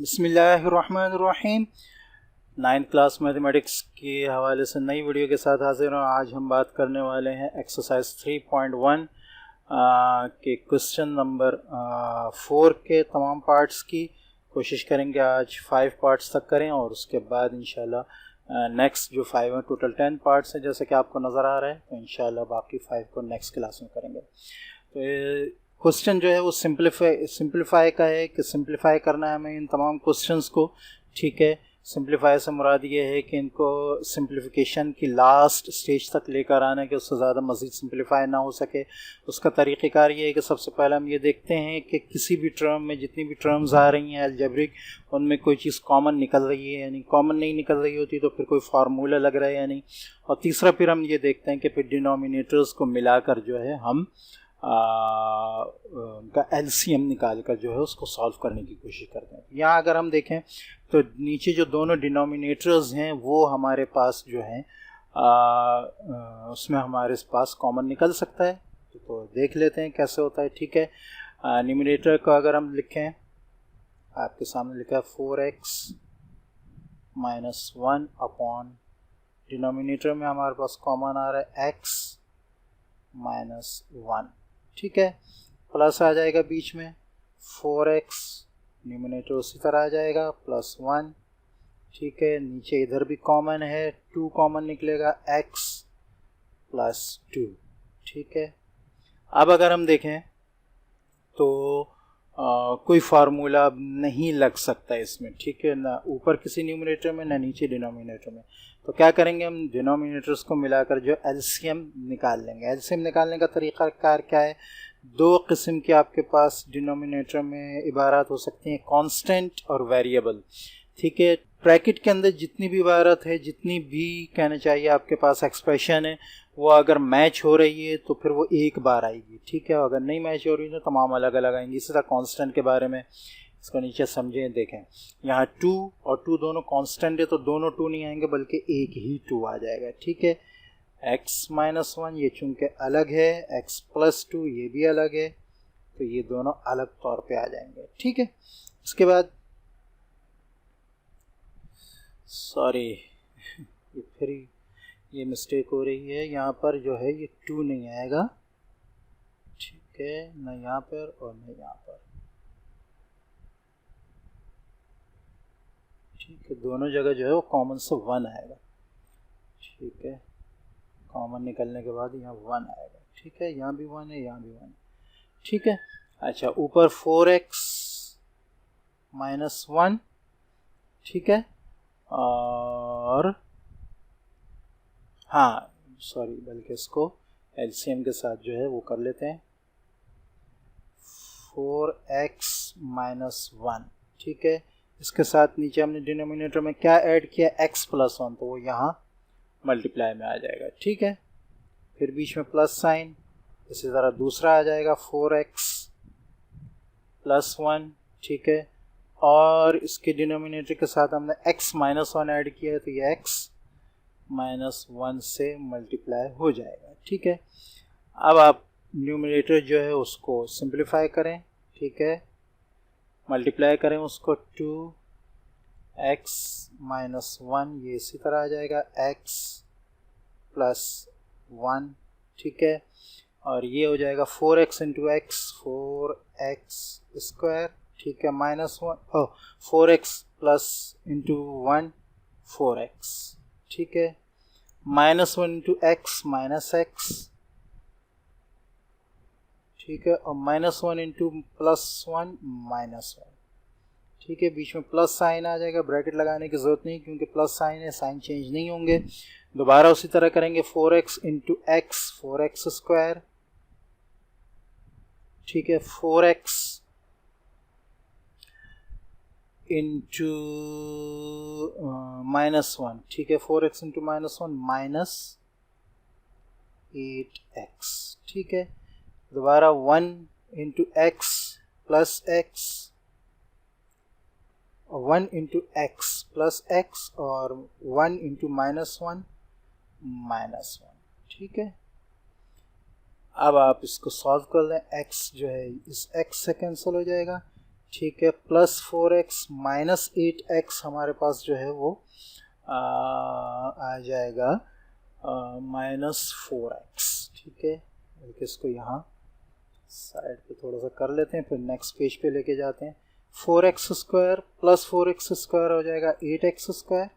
बिस्मिल्लाहिर्रहमानिर्रहीम। 9th class mathematics के हवाले से नई वीडियो के साथ हाजिर हूँ। आज हम बात करने वाले हैं एक्सरसाइज 3.1 के क्वेश्चन नंबर 4 के तमाम पार्ट्स की। कोशिश करेंगे आज 5 पार्ट्स तक करें और उसके बाद इंशाल्लाह नेक्स्ट जो 5 हैं, टोटल 10 पार्ट्स हैं जैसे कि आपको नज़र आ रहा है, तो इंशाल्लाह बाकी 5 को नेक्स्ट क्लास में करेंगे। तो क्वेश्चन जो है वो सिंप्लीफाई का है कि सिंप्लीफाई करना है हमें इन तमाम क्वेश्चंस को। ठीक है, सिंप्लीफाई से मुराद ये है कि इनको सिंप्लीफिकेशन की लास्ट स्टेज तक लेकर आना कि उससे ज़्यादा मज़ीद सिंप्लीफाई ना हो सके। उसका तरीक़ेकार ये है कि सबसे पहले हम ये देखते हैं कि किसी भी टर्म में जितनी भी टर्म्स आ रही हैं अलजेब्रिक, उनमें कोई चीज़ कॉमन निकल रही है या नहीं। कॉमन नहीं निकल रही होती तो फिर कोई फार्मूला लग रहा है या नहीं। और तीसरा फिर हम ये देखते हैं कि फिर डिनोमिनेटर्स को मिलाकर जो है हम का एलसीएम निकाल कर जो है उसको सॉल्व करने की कोशिश करते हैं। यहाँ अगर हम देखें तो नीचे जो दोनों डिनोमिनेटर्स हैं वो हमारे पास जो हैं उसमें हमारे पास कॉमन निकल सकता है। तो देख लेते हैं कैसे होता है। ठीक है, न्यूमरेटर को अगर हम लिखें, आपके सामने लिखा है 4x - 1 अपॉन डिनोमिनेटर में हमारे पास कॉमन आ रहा है x - 1। ठीक है, प्लस आ जाएगा बीच में 4x, न्यूमरेटर उसी तरह आ जाएगा +1। ठीक है, नीचे इधर भी कॉमन है, 2 कॉमन निकलेगा x +2। ठीक है, अब अगर हम देखें तो कोई फार्मूला नहीं लग सकता इसमें। ठीक है, ना ऊपर किसी न्यूमरेटर में ना नीचे डिनोमिनेटर में। तो क्या करेंगे, हम डिनोमिनेटर्स को मिलाकर जो एलसीएम निकाल लेंगे। एलसीएम निकालने का तरीक़ाकार क्या है, 2 किस्म के आपके पास डिनोमिनेटर में इबारत हो सकती हैं, कांस्टेंट और वेरिएबल। ठीक है, ब्रैकेट के अंदर जितनी भी इबारत है, जितनी भी कहना चाहिए आपके पास एक्सप्रेशन है, वो अगर मैच हो रही है तो फिर वो एक बार आएगी। ठीक है, अगर नहीं मैच हो रही है तो तमाम अलग अलग आएंगी। इसी तरह कांस्टेंट के बारे में इसको नीचे समझें, देखें यहाँ 2 और 2 दोनों कांस्टेंट है तो दोनों 2 नहीं आएंगे बल्कि एक ही 2 आ जाएगा। ठीक है, x - 1 ये चूँकि अलग है, x +2 ये भी अलग है, तो ये दोनों अलग तौर पे आ जाएंगे। ठीक है, इसके बाद सॉरी ये फिर ये मिस्टेक हो रही है, यहाँ पर जो है ये 2 नहीं आएगा। ठीक है, न यहाँ पर और न यहाँ पर। ठीक है, दोनों जगह जो है वो कॉमन से 1 आएगा। ठीक है, कॉमन निकलने के बाद यहाँ 1 आएगा। ठीक है, यहाँ भी 1 है, यहाँ भी 1 है। ठीक है, अच्छा ऊपर 4x - 1। ठीक है, और हाँ सॉरी, बल्कि इसको एलसीएम के साथ जो है वो कर लेते हैं, 4x - 1। ठीक है, इसके साथ नीचे हमने डिनोमिनेटर में क्या ऐड किया, x +1, तो वो यहाँ मल्टीप्लाई में आ जाएगा। ठीक है, फिर बीच में प्लस साइन, इसी तरह दूसरा आ जाएगा 4x +1। ठीक है, और इसके डिनोमिनेटर के साथ हमने x - 1 ऐड किया है तो ये x -1 से मल्टीप्लाई हो जाएगा। ठीक है, अब आप न्यूमरेटर जो है उसको सिंप्लीफाई करें। ठीक है, मल्टीप्लाई करें उसको, 2x - 1 ये इसी तरह आ जाएगा x +1। ठीक है, और ये हो जाएगा 4x × x, 4x²। ठीक है, -1 4x + 1 4x। ठीक है, -1 × x -x। ठीक है, और -1 × +1 -1। ठीक है, बीच में प्लस साइन आ जाएगा, ब्रैकेट लगाने की ज़रूरत नहीं क्योंकि प्लस साइन है, साइन चेंज नहीं होंगे। दोबारा उसी तरह करेंगे, 4x × x 4x²। ठीक है, 4x × -1। ठीक है, 4x × -1 -8x। ठीक है, दोबारा 1 × x + x, 1 × x + x, और 1 × -1 ठीक है, अब आप इसको सॉल्व कर लें। x जो है इस x से कैंसिल हो जाएगा। ठीक है, प्लस 4x माइनस 8x हमारे पास जो है वो आ जाएगा -4x। ठीक है, इसको यहाँ साइड पे थोड़ा सा कर लेते हैं, फिर नेक्स्ट पेज पे लेके जाते हैं। 4x square plus 4x square हो जाएगा 8x स्क्वायर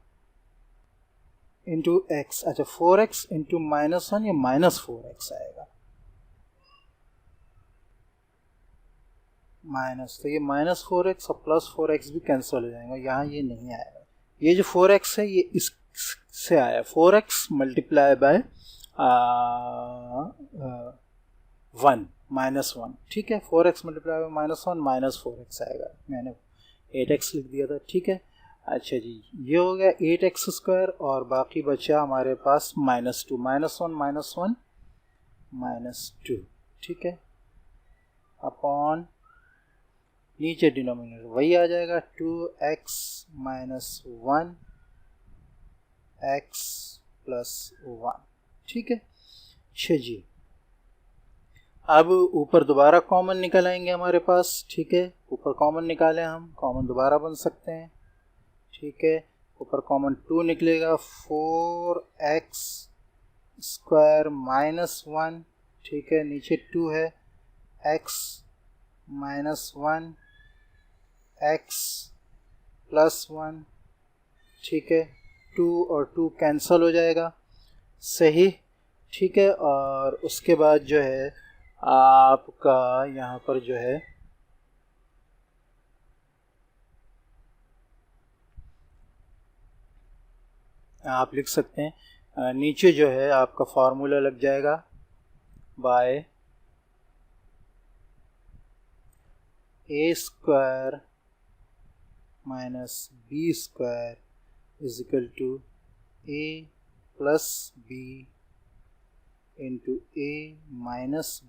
इंटू x। अच्छा, 4x इंटू -1 या -4x आएगा, माइनस, तो ये -4x और +4x भी कैंसिल हो जाएगा, यहाँ ये नहीं आएगा। ये जो 4x है ये इससे आया, 4x मल्टीप्लाई बाय 1 -1। ठीक है, 4x मल्टीप्लाई बाय -1 -4x आएगा, मैंने 8x लिख दिया था। ठीक है, अच्छा जी, ये हो गया 8x स्क्वायर और बाकी बचा हमारे पास -2, -1 -2। ठीक है, अपॉन नीचे डिनोमिनेटर वही आ जाएगा 2x - 1 x + 1। ठीक है, अच्छा जी, अब ऊपर दोबारा कॉमन निकल आएंगे हमारे पास। ठीक है, ऊपर कॉमन निकालें हम, कॉमन दोबारा बन सकते हैं। ठीक है, ऊपर कॉमन 2 निकलेगा, 4x स्क्वायर -1। ठीक है, नीचे 2 है, x - 1 x + 1। ठीक है, 2 और 2 कैंसल हो जाएगा, सही। ठीक है, और उसके बाद जो है आपका यहाँ पर जो है आप लिख सकते हैं, नीचे जो है आपका फार्मूला लग जाएगा by a square - b square = a + b into a -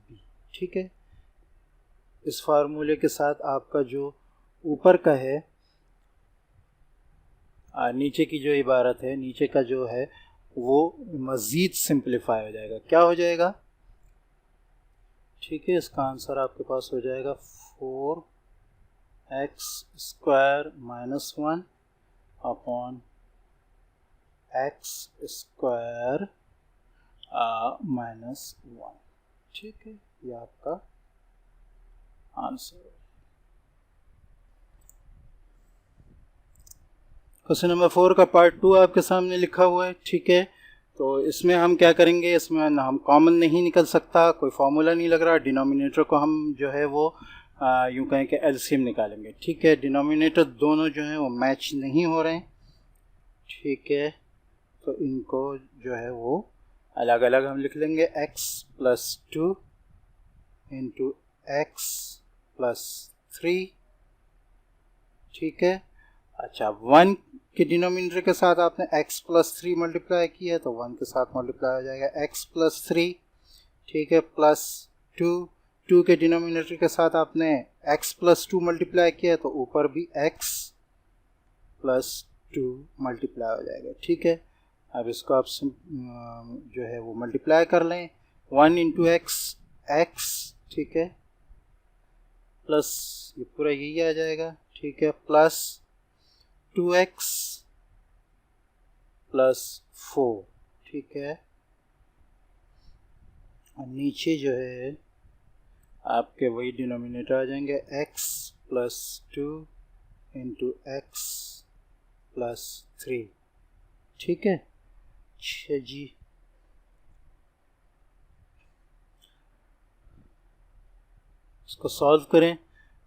b। ठीक है, इस फार्मूले के साथ आपका जो ऊपर का है, नीचे की जो इबारत है, नीचे का जो है वो मज़ीद सिंप्लीफाई हो जाएगा। क्या हो जाएगा? ठीक है, इसका आंसर आपके पास हो जाएगा 4x square -1 upon x square -1। ठीक है, ये आपका आंसर है। क्वेश्चन नंबर 4 का पार्ट 2 आपके सामने लिखा हुआ है। ठीक है, तो इसमें हम क्या करेंगे, इसमें हम कॉमन नहीं निकल सकता, कोई फार्मूला नहीं लग रहा, डिनोमिनेटर को हम जो है वो यूँ कहें कि एलसीएम निकालेंगे। ठीक है, डिनोमिनेटर दोनों जो हैं वो मैच नहीं हो रहे हैं। ठीक है, तो इनको जो है वो अलग अलग हम लिख लेंगे, x + 2 इंटू x + 3। ठीक है, अच्छा, 1 के डिनोमिनेटर के साथ आपने x + 3 मल्टीप्लाई किया तो 1 के साथ मल्टीप्लाई हो जाएगा x + 3। ठीक है, प्लस 2 के डिनोमिनेटर के साथ आपने x + 2 मल्टीप्लाई किया तो ऊपर भी x + 2 मल्टीप्लाई हो जाएगा। ठीक है, अब इसको आप जो है वो मल्टीप्लाई कर लें, 1 इंटू x। ठीक है, प्लस ये पूरा यही आ जाएगा। ठीक है, प्लस 2x + 4। ठीक है, और नीचे जो है आपके वही डिनोमिनेटर आ जाएंगे, x + 2 इंटू x + 3। ठीक है, अच्छा जी, इसको सॉल्व करें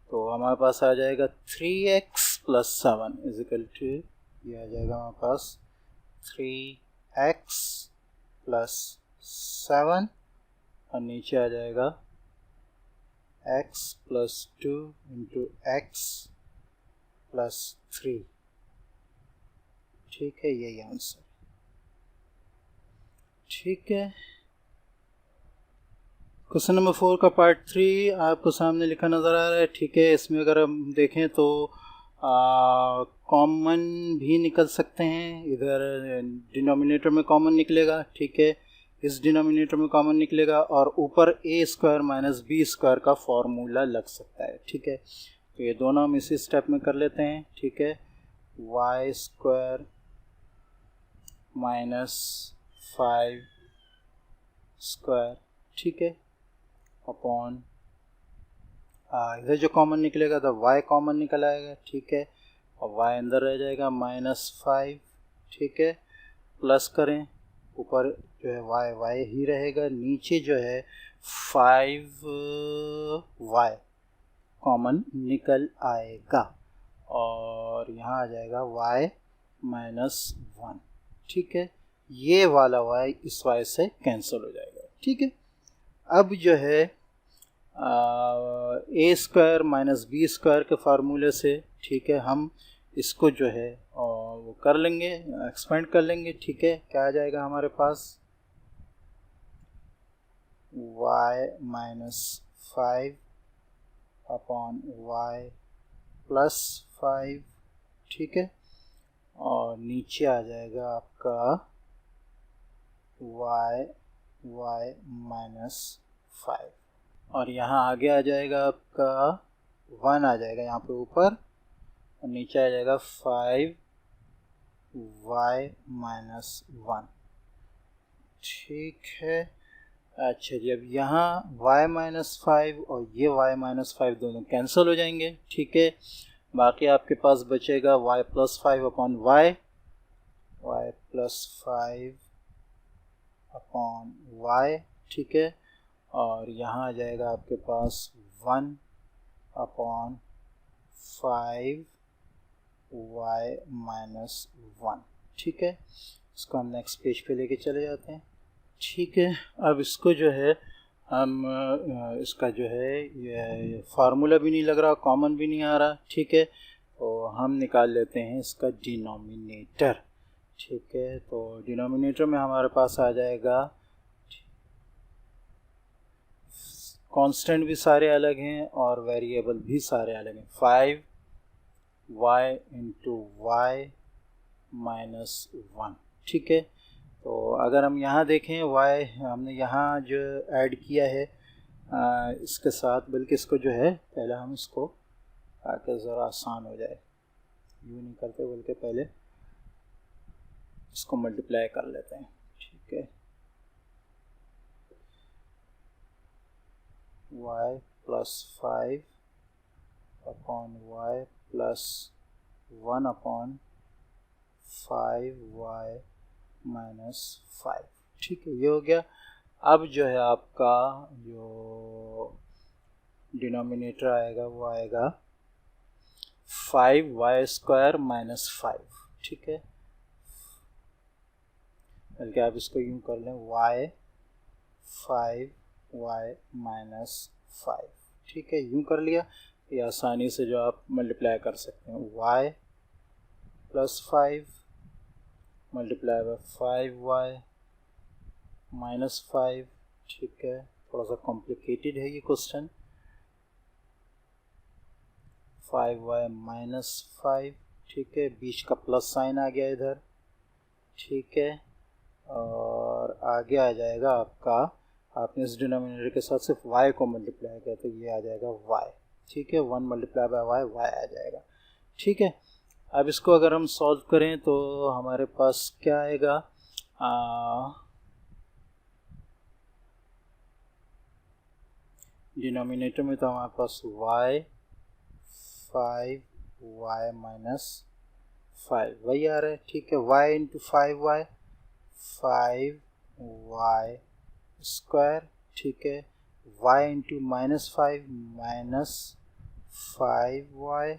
तो हमारे पास आ जाएगा 3x + 7 = ये आ जाएगा हमारे पास 3x + 7 और नीचे आ जाएगा x + 2 इंटू x + 3। ठीक है, यही आंसर। ठीक है, क्वेश्चन नंबर 4 का पार्ट 3 आपको सामने लिखा नज़र आ रहा है। ठीक है, इसमें अगर हम देखें तो कॉमन भी निकल सकते हैं, इधर डिनोमिनेटर में कॉमन निकलेगा। ठीक है, इस डिनोमिनेटर में कॉमन निकलेगा और ऊपर a² - b² का फॉर्मूला लग सकता है। ठीक है, तो ये दोनों हम इसी स्टेप में कर लेते हैं, ठीक है। वाई स्क्वायर माइनस 5 स्क्वायर, ठीक है, अपॉन इधर जो कॉमन निकलेगा तो y कॉमन निकल आएगा, ठीक है, और y अंदर रह जाएगा -5, ठीक है। प्लस करें, ऊपर जो है y ही रहेगा, नीचे जो है 5y कॉमन निकल आएगा और यहाँ आ जाएगा y -1, ठीक है। ये वाला y इस y से कैंसिल हो जाएगा, ठीक है। अब जो है A square minus B square के फार्मूले से, ठीक है, हम इसको जो है वो कर लेंगे, एक्सपेंड कर लेंगे, ठीक है। क्या आ जाएगा हमारे पास, y -5 अपॉन y +5, ठीक है, और नीचे आ जाएगा आपका y -5 और यहाँ आगे आ जाएगा आपका 1 आ जाएगा यहाँ पे ऊपर और नीचे आ जाएगा 5y -1, ठीक है। अच्छा जी, अब यहाँ y -5 और ये y -5 दोनों कैंसिल हो जाएंगे, ठीक है। बाकी आपके पास बचेगा y +5 upon y +5 upon y, ठीक है, और यहाँ आ जाएगा आपके पास 1 अपॉन 5y -1, ठीक है। इसको हम नेक्स्ट पेज पे लेके चले जाते हैं, ठीक है। अब इसको जो है हम इसका जो है ये फार्मूला भी नहीं लग रहा, कॉमन भी नहीं आ रहा, ठीक है, तो हम निकाल लेते हैं इसका डिनोमिनेटर, ठीक है। तो डिनोमिनेटर में हमारे पास आ जाएगा, कांस्टेंट भी सारे अलग हैं और वेरिएबल भी सारे अलग हैं, 5y × y -1, ठीक है। तो अगर हम यहाँ देखें y हमने यहाँ जो ऐड किया है इसके साथ, बल्कि इसको जो है पहले हम इसको ताकि ज़रा आसान हो जाए, यूँ नहीं करते बल्कि पहले इसको मल्टीप्लाई कर लेते हैं, ठीक है। y +5 upon y +1 upon 5y -5, ठीक है, ये हो गया। अब जो है आपका जो डिनोमिनेटर आएगा वो आएगा 5y² -5, ठीक है, बल्कि आप इसको यूँ कर लें y 5y -5, ठीक है, यूँ कर लिया। ये आसानी से जो आप मल्टीप्लाई कर सकते हैं, y +5 मल्टीप्लाई बाय 5y -5, ठीक है। थोड़ा सा कॉम्प्लिकेटेड है ये क्वेश्चन, 5y -5, ठीक है, बीच का प्लस साइन आ गया इधर, ठीक है, और आगे आ जाएगा आपका, आपने इस डिनोमिनेटर के साथ सिर्फ y को मल्टीप्लाई किया तो ये आ जाएगा y, ठीक है, 1 मल्टीप्लाई बाय y आ जाएगा, ठीक है। अब इसको अगर हम सॉल्व करें तो हमारे पास क्या आएगा, डिनोमिनेटर में तो हमारे पास y 5y -5 वही आ रहा है, ठीक है, y × 5y 5y स्क्वायर, ठीक है, y × -5 -5y,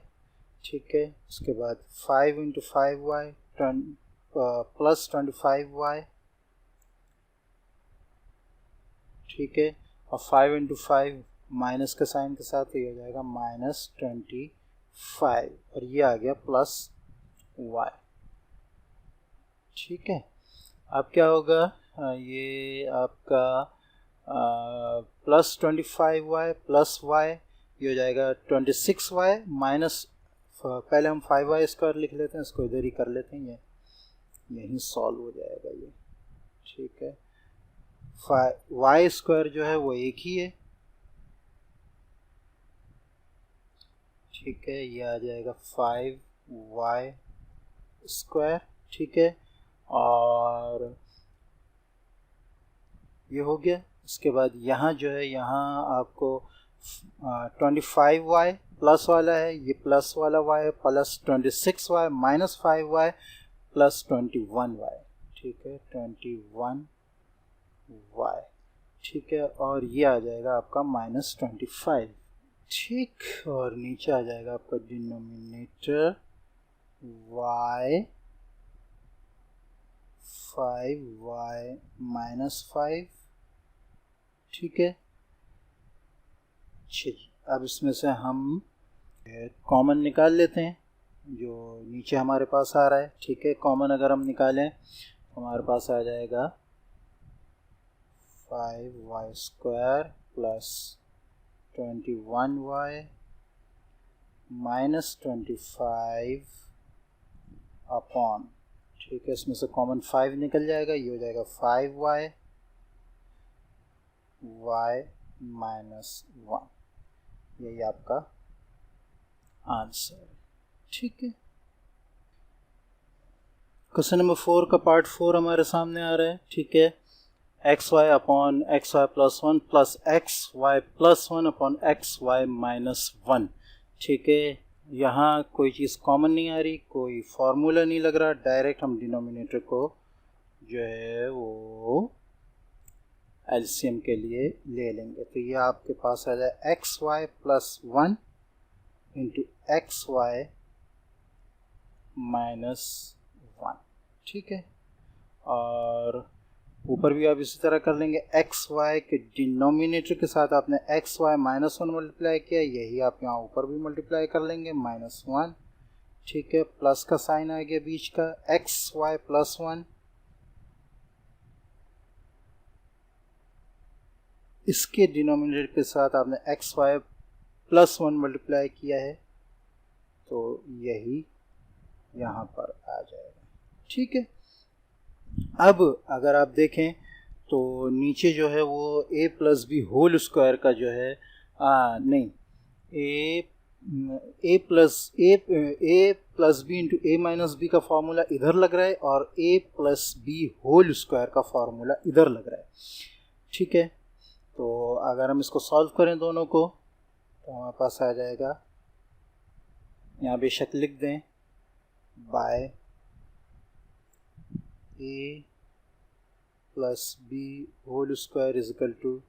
ठीक है, उसके बाद 5 × 5y +25y, ठीक है, और 5 × 5 माइनस के साइन के साथ ये हो जाएगा -25 और ये आ गया +y, ठीक है। अब क्या होगा, ये आपका +25y +y ये हो जाएगा 26y माइनस, पहले हम 5y² लिख लेते हैं, इसको इधर ही कर लेते हैं, ये यहीं सॉल्व हो जाएगा ये, ठीक है। y² जो है वो एक ही है, ठीक है, ये आ जाएगा 5y स्क्वायर। ठीक है, और ये हो गया। इसके बाद यहाँ जो है, यहाँ आपको 25y प्लस वाला है, ये प्लस वाला y है, plus 26y minus 5y plus 21y। ठीक है, 21y। ठीक है, और ये आ जाएगा आपका माइनस 25। ठीक, और नीचे आ जाएगा आपका डिनोमिनेटर y 5y माइनस 5। ठीक है, चलिए अब इसमें से हम कॉमन निकाल लेते हैं जो नीचे हमारे पास आ रहा है। ठीक है, कॉमन अगर हम निकालें तो हमारे पास आ जाएगा 5y square plus 21y minus 25 upon, ठीक है, इसमें से कॉमन 5 निकल जाएगा, ये हो जाएगा 5y y माइनस 1। यही आपका आंसर है। ठीक है, क्वेश्चन नंबर 4 का पार्ट 4 हमारे सामने आ रहा है। ठीक है, X Y upon X Y plus 1 plus X Y plus 1 upon X Y minus 1। ठीक है, यहाँ कोई चीज़ कॉमन नहीं आ रही, कोई फार्मूला नहीं लग रहा, डायरेक्ट हम डिनोमिनेटर को जो है वो एलसीएम के लिए ले लेंगे। तो ये आपके पास आ जाए X Y plus 1 into X Y minus 1। ठीक है, और ऊपर भी आप इसी तरह कर लेंगे। एक्स वाई के डिनोमिनेटर के साथ आपने एक्स वाई माइनस 1 मल्टीप्लाई किया, यही आप यहाँ ऊपर भी मल्टीप्लाई कर लेंगे, माइनस 1। ठीक है, प्लस का साइन आ गया बीच का, एक्स वाई प्लस 1, इसके डिनोमिनेटर के साथ आपने एक्स वाई प्लस 1 मल्टीप्लाई किया है, तो यही यहाँ पर आ जाएगा। ठीक है, अब अगर आप देखें तो नीचे जो है वो a plus B whole square का जो है नहीं, a plus B into A minus B का फॉर्मूला इधर लग रहा है और a plus B whole square का फॉर्मूला इधर लग रहा है। ठीक है, तो अगर हम इसको सॉल्व करें दोनों को तो हमारे पास आ जाएगा, यहाँ बेशक लिख दें, by a plus B whole square is equal to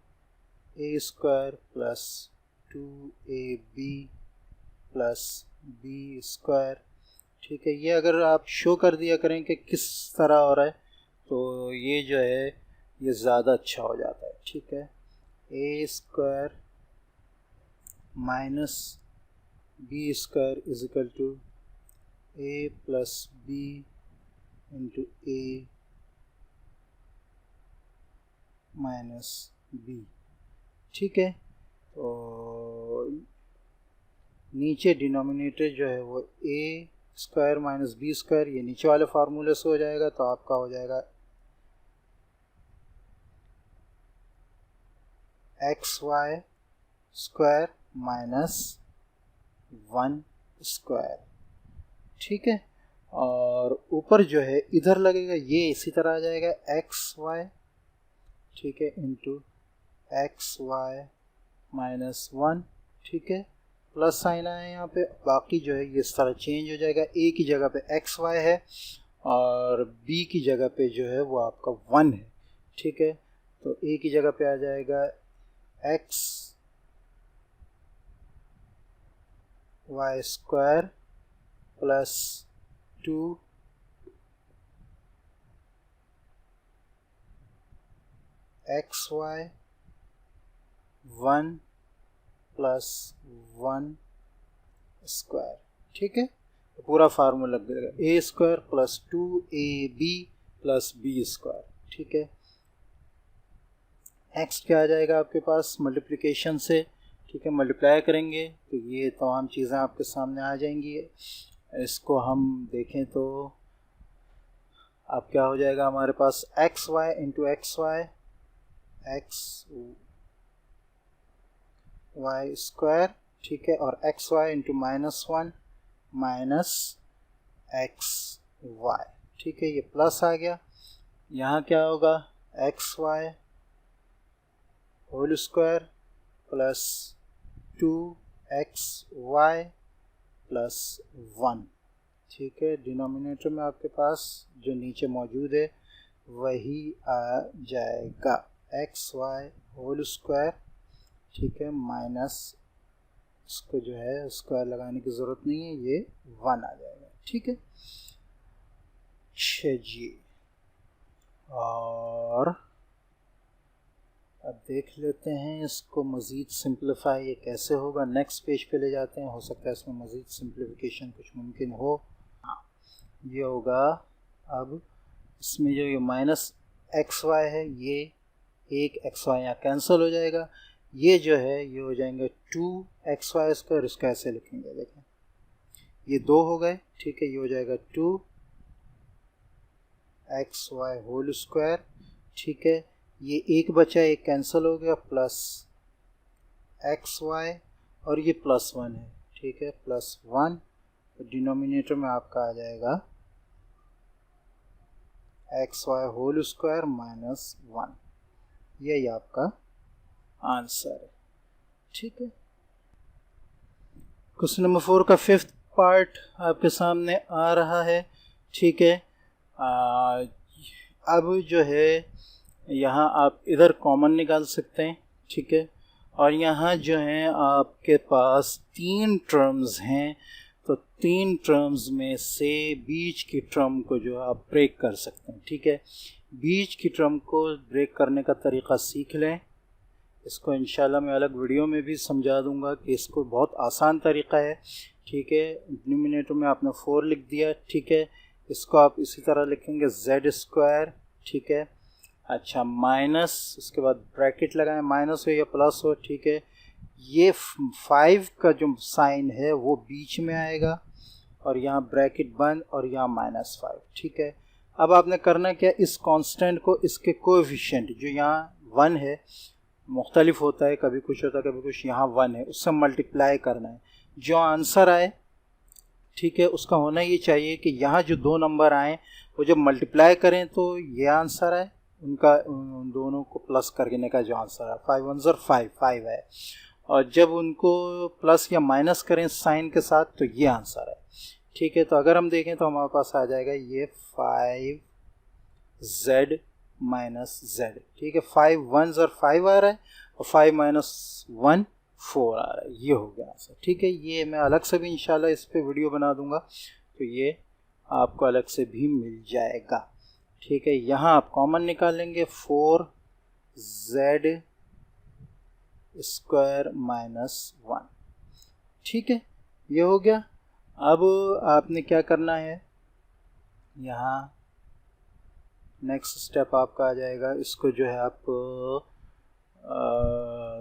A square plus 2ab plus B square. ठीक है, ये अगर आप शो कर दिया करें कि किस तरह हो रहा है तो ये जो है ये ज़्यादा अच्छा हो जाता है। ठीक है, A square minus B square is equal to A plus B into A minus B. ठीक है, तो नीचे डिनोमिनेटर जो है वो A square minus B square, ये नीचे वाले फार्मूले से हो जाएगा, तो आपका हो जाएगा X Y square minus 1 square. ठीक है, और ऊपर जो है इधर लगेगा, ये इसी तरह आ जाएगा एक्स वाई, ठीक है, इंटू एक्स वाई माइनस 1। ठीक है, प्लस साइन आया यहाँ पे, बाकी जो है ये इस तरह चेंज हो जाएगा, ए की जगह पे एक्स वाई है और बी की जगह पे जो है वो आपका 1 है। ठीक है, तो ए की जगह पे आ जाएगा X Y square plus 2 X Y 1 plus 1 square. ठीक है, तो पूरा फार्मूला लग जाएगा A square plus 2ab plus B square. ठीक है, नेक्स्ट क्या आ जाएगा आपके पास मल्टीप्लिकेशन से। ठीक है, मल्टीप्लाई करेंगे तो ये तमाम चीज़ें आपके सामने आ जाएंगी। इसको हम देखें तो अब क्या हो जाएगा हमारे पास, X Y into X Y, X Y square, ठीक है, और X Y into -1 minus X Y, ठीक है, ये प्लस आ गया। यहाँ क्या होगा, X Y whole square plus 2x y plus 1, ठीक है। डिनोमिनेटर में आपके पास जो नीचे मौजूद है वही आ जाएगा, एक्स वाई होल स्क्वायर, ठीक है, माइनस इसको जो है स्क्वायर लगाने की ज़रूरत नहीं है, ये 1 आ जाएगा, ठीक है। जी, और अब देख लेते हैं इसको मज़ीद सिंप्लीफाई ये कैसे होगा। नेक्स्ट पेज पे ले जाते हैं, हो सकता है इसमें मज़ीद सिंप्लीफिकेशन कुछ मुमकिन हो। हाँ, ये होगा, अब इसमें जो ये माइनस एक्स वाई है, ये एक एक्स वाई यहाँ कैंसिल हो जाएगा, ये जो है ये हो जाएंगे 2x वाई स्क्वायर, इसको ऐसे लिखेंगे, देखें ये 2 हो गए, ठीक है, ये हो जाएगा 2x वाई होल स्क्वायर, ठीक है, ये एक बचा, एक कैंसिल हो गया, प्लस एक्स वाई और ये +1 है, ठीक है, +1, तो डिनोमिनेटर में आपका आ जाएगा एक्स वाई होल स्क्वायर -1, यही आपका आंसर है, ठीक है। क्वेश्चन नंबर 4 का 5th पार्ट आपके सामने आ रहा है, ठीक है। अब जो है यहाँ आप इधर कॉमन निकाल सकते हैं, ठीक है, और यहाँ जो है आपके पास 3 टर्म्स हैं, तो 3 टर्म्स में से बीच की टर्म को जो आप ब्रेक कर सकते हैं, ठीक है। बीच की टर्म को ब्रेक करने का तरीक़ा सीख लें, इसको इंशाल्लाह मैं अलग वीडियो में भी समझा दूंगा कि इसको बहुत आसान तरीक़ा है, ठीक है। डिनोमिनेटर में आपने 4 लिख दिया, ठीक है, इसको आप इसी तरह लिखेंगे z², ठीक है, अच्छा, माइनस, उसके बाद ब्रैकेट लगाएं, माइनस हो या प्लस हो, ठीक है, ये 5 का जो साइन है वो बीच में आएगा और यहाँ ब्रैकेट बंद और यहाँ -5, ठीक है। अब आपने करना क्या, इस कांस्टेंट को इसके कोएफिशिएंट जो यहाँ 1 है, मुख्तलिफ होता है, कभी कुछ होता है कभी कुछ, यहाँ 1 है, उससे मल्टीप्लाई करना है, जो आंसर आए, ठीक है, उसका होना ये चाहिए कि यहाँ जो 2 नंबर आए वो जब मल्टीप्लाई करें तो ये आंसर आए, उनका उन दोनों को प्लस करने का जो आंसर है 5 1 5 है, और जब उनको प्लस या माइनस करें साइन के साथ तो ये आंसर है, ठीक है। तो अगर हम देखें तो हमारे पास आ जाएगा ये 5z -z, ठीक है, 5 1 5 आ रहा है और 5 -1 4 आ रहा है, ये हो गया आंसर, ठीक है। ये मैं अलग से भी इंशाल्लाह इस पे वीडियो बना दूंगा, तो ये आपको अलग से भी मिल जाएगा, ठीक है। यहाँ आप कॉमन निकालेंगे, 4z² -1, ठीक है, ये हो गया। अब आपने क्या करना है, यहाँ नेक्स्ट स्टेप आपका आ जाएगा, इसको जो है आप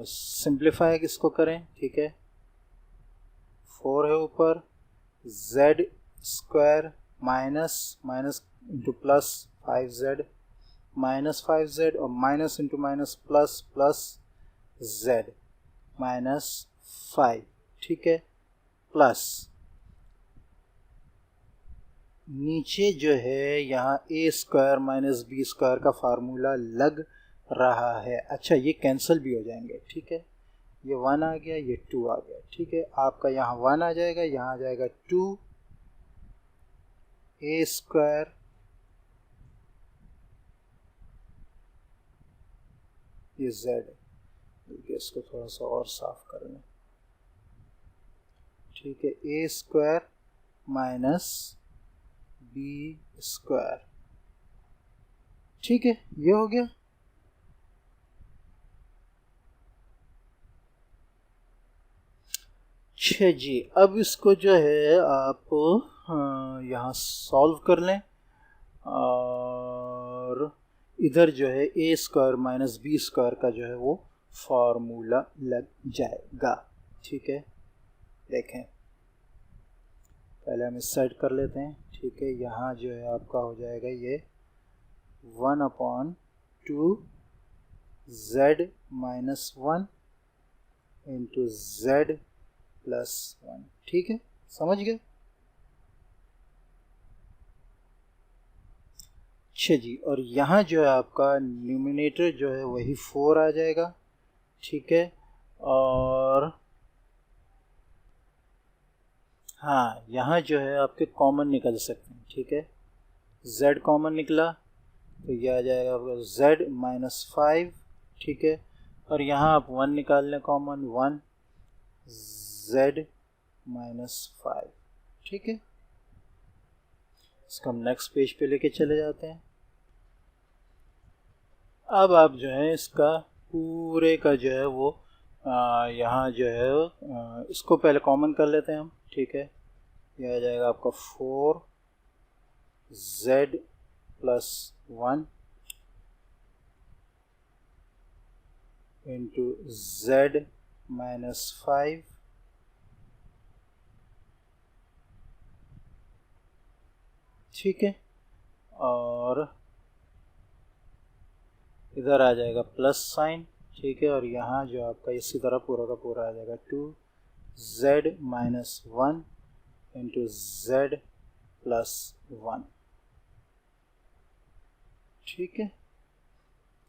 सिंप्लीफाई इसको करें, ठीक है, 4 है ऊपर, z² minus into plus 5z -5z और minus into minus plus z -5, ठीक है, प्लस नीचे जो है यहाँ a² - b² का फार्मूला लग रहा है, अच्छा ये कैंसिल भी हो जाएंगे, ठीक है, ये 1 आ गया, ये 2 आ गया, ठीक है, आपका यहाँ 1 आ जाएगा, यहाँ आ जाएगा 2 a², ये z, इसको थोड़ा सा और साफ कर लें, ठीक है, a² - b², ठीक है, ये हो गया। अच्छा जी, अब इसको जो है आप यहाँ सॉल्व कर लें और इधर जो है a² - b² का जो है वो फार्मूला लग जाएगा, ठीक है। देखें, पहले हम इस साइड कर लेते हैं, ठीक है, यहाँ जो है आपका हो जाएगा ये 1/2 z - 1 इंटू z +1। ठीक है, समझ गए? अच्छा जी, और यहाँ जो है आपका न्यूमिनेटर जो है वही 4 आ जाएगा। ठीक है, और हाँ, यहाँ जो है आपके कॉमन निकल सकते हैं। ठीक है, z कॉमन निकला तो ये आ जाएगा आपका z-5। ठीक है, और यहाँ आप 1 निकाल लें कॉमन, 1 z-5। ठीक है, इसको हम नेक्स्ट पेज पे लेके चले जाते हैं। अब आप जो है इसका पूरे का जो है वो यहाँ जो है इसको पहले कॉमन कर लेते हैं हम। ठीक है, यह आ जाएगा आपका 4z+1 इंटू z-5 ठीक है, और इधर आ जाएगा प्लस साइन। ठीक है, और यहाँ जो आपका इसी तरह पूरा का पूरा आ जाएगा 2z-1 इंटू z+1। ठीक है,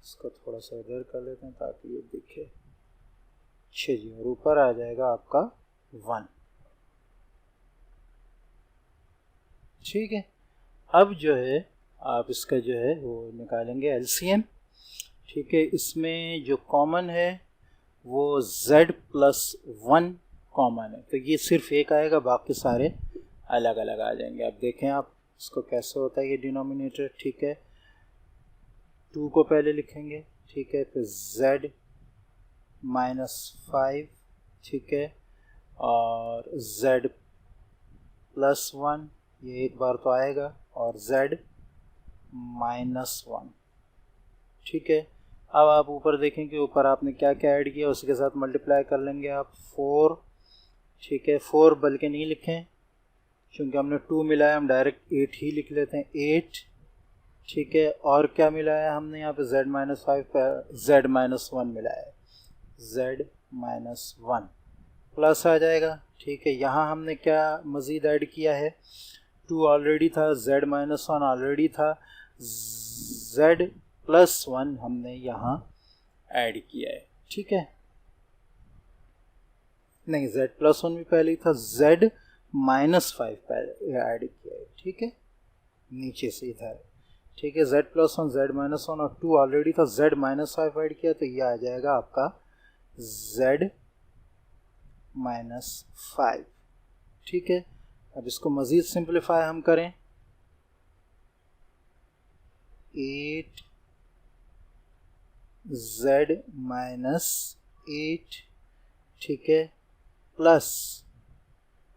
इसको थोड़ा सा इधर कर लेते हैं ताकि ये दिखे। अच्छा जी, और ऊपर आ जाएगा आपका 1। ठीक है, अब जो है आप इसका जो है वो निकालेंगे एलसीएम। ठीक है, इसमें जो कॉमन है वो z+1 कॉमन है, तो ये सिर्फ एक आएगा, बाकी सारे अलग अलग आ जाएंगे। अब देखें आप इसको कैसे होता है ये डिनोमिनेटर। ठीक है, 2 को पहले लिखेंगे। ठीक है, फिर z-5। ठीक है, और z+1 ये एक बार तो आएगा, और z-1। ठीक है, अब आप ऊपर देखें कि ऊपर आपने क्या क्या ऐड किया, उसके साथ मल्टीप्लाई कर लेंगे आप 4। ठीक है, 4 बल्कि नहीं लिखें क्योंकि हमने 2 मिलाया, हम डायरेक्ट 8 ही लिख लेते हैं, 8। ठीक है, और क्या मिलाया हमने यहाँ पे z-5 पर z-1 मिलाया है, z-1 प्लस आ जाएगा। ठीक है, यहाँ हमने क्या मज़ीद ऐड किया है, 2 ऑलरेडी था, z-1 ऑलरेडी था, z+1 हमने यहाँ ऐड किया है। ठीक है, नहीं, z+1 भी पहले ही था, z-5 पहले ऐड किया है। ठीक है, नीचे से इधर। ठीक है, z+1 z-1 और 2 ऑलरेडी था, z-5 ऐड किया, तो ये आ जाएगा आपका z-5। ठीक है, अब इसको मज़ीद सिंप्लीफाई हम करें, 8z-8। ठीक है, प्लस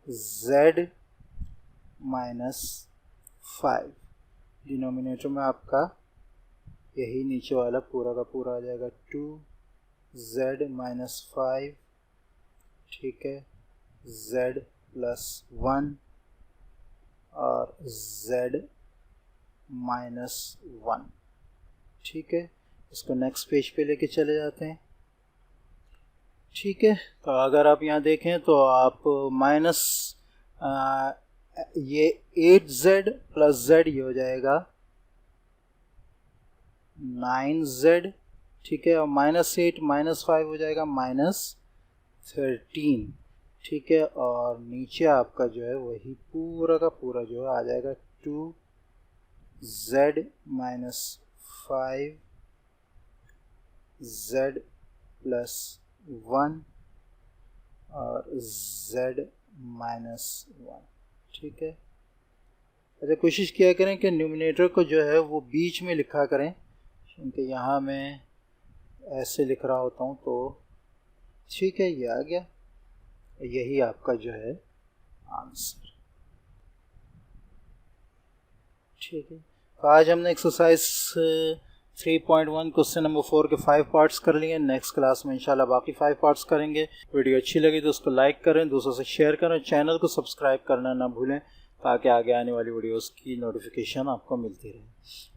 z-5, डिनोमिनेटर में आपका यही नीचे वाला पूरा का पूरा आ जाएगा 2z-5। ठीक है, z+1 और z-1। ठीक है, इसको नेक्स्ट पेज पे लेके चले जाते हैं। ठीक है, तो अगर आप यहाँ देखें तो आप माइनस ये 8z+z ये हो जाएगा 9z। ठीक है, और -8 -5 हो जाएगा -13। ठीक है, और नीचे आपका जो है वही पूरा का पूरा जो है आ जाएगा 2z-5 z+1 और z-1। ठीक है, अच्छा कोशिश किया करें कि न्यूमिनेटर को जो है वो बीच में लिखा करें, क्योंकि यहाँ मैं ऐसे लिख रहा होता हूँ तो। ठीक है, ये आ गया, यही आपका जो है आंसर। ठीक है, तो आज हमने एक्सरसाइज 3.1 क्वेश्चन नंबर 4 के 5 पार्ट्स कर लिए। नेक्स्ट क्लास में इंशाल्लाह बाकी 5 पार्ट्स करेंगे। वीडियो अच्छी लगी तो उसको लाइक करें, दूसरों से शेयर करें, चैनल को सब्सक्राइब करना ना भूलें ताकि आगे आने वाली वीडियोस की नोटिफिकेशन आपको मिलती रहे।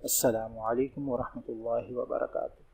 अस्सलामु अलैकुम वरहमतुल्लाहि वबरकातुहू।